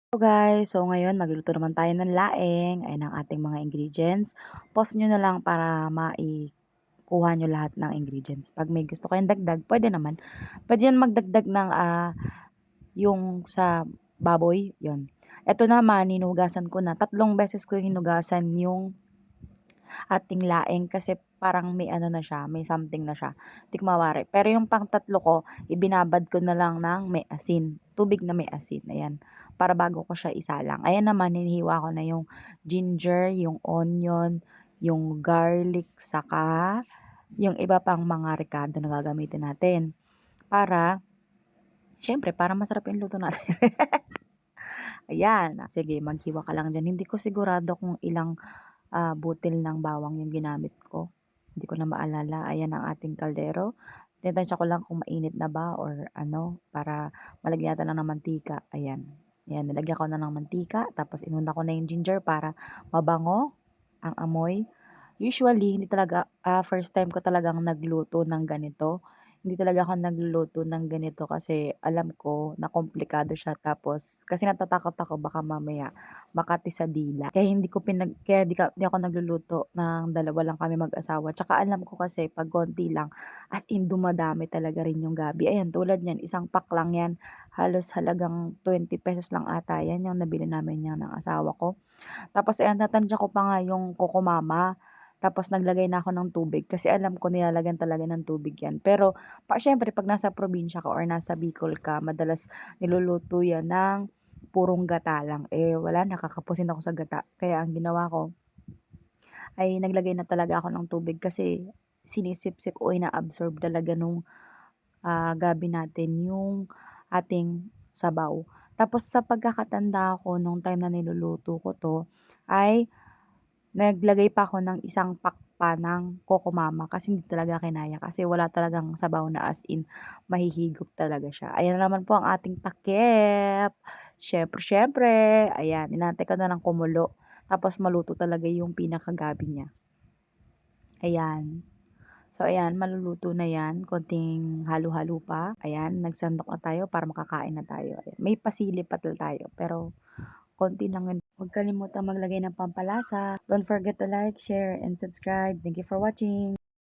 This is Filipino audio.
Hello guys, so ngayon magluluto naman tayo ng laing. Ayan ang ating mga ingredients. Pause nyo na lang para maikuha nyo lahat ng ingredients. Pag may gusto kayong dagdag, pwede naman. Pwede yan magdagdag ng yung sa baboy, yon. Ito naman, hinugasan ko na. 3 beses ko hinugasan yung ating laing kasi parang may ano na siya, may something na siya. Tikmawari. Pero yung pang-3 ko, ibinabad ko na lang ng may asin. Tubig na may asin. Ayan. Para bago ko siya isalang. Ayan naman, hinihiwa ko na yung ginger, yung onion, yung garlic, saka yung iba pang mga rekado na gagamitin natin. Para, syempre, para masarap yung luto natin. Ayan. Sige, maghiwa ka lang dyan. Hindi ko sigurado kung ilang butil ng bawang yung ginamit ko. Hindi ko na maalala. Ayan ang ating kaldero. Tinatansya ko lang kung mainit na ba or ano, para malagyan natin lang ng mantika. Ayan. Ayan, nilagyan ko na ng mantika. Tapos inuna ko na yung ginger para mabango ang amoy. Usually, hindi talaga, first time ko talagang nagluto ng ganito. Hindi talaga ako nagluluto ng ganito kasi alam ko na komplikado siya. Tapos, kasi natatakot ako baka mamaya makati sa dila. Kaya di ako nagluluto ng dalawa lang kami mag-asawa. Tsaka alam ko kasi pag konti lang, as in dumadami talaga rin yung gabi. Ayan, tulad niyan, isang pack lang yan. Halos halagang 20 pesos lang ata yan yung nabili namin yan ng asawa ko. Tapos ayan, natansya ko pa nga yung kokomama. Tapos naglagay na ako ng tubig kasi alam ko nilalagyan talaga ng tubig yan. Pero syempre pag nasa probinsya ka or nasa Bicol ka, madalas niluluto yan ng purong gata lang. Eh wala, nakakapusin ako sa gata. Kaya ang ginawa ko ay naglagay na talaga ako ng tubig kasi sinisip-sip o ina-absorb talaga nung gabi natin yung ating sabaw. Tapos sa pagkakatanda ko nung time na niluluto ko 'to, ay naglagay pa ako ng isang pack pa ng Coco kasi hindi talaga kinaya kasi wala talagang sabaw na as in mahihigop talaga siya. Ayan na naman po ang ating takip. Siyempre, siyempre, ayan, inantay ko na ng kumulo. Tapos maluto talaga yung pinakagabi niya. Ayan. So, ayan, maluluto na yan. Konting halo-halo pa. Ayan, nagsandok na tayo para makakain na tayo. Ayan. May pasili pa tayo, pero konti lang yun. Huwag kalimutan maglagay ng pampalasa. Don't forget to like, share, and subscribe. Thank you for watching.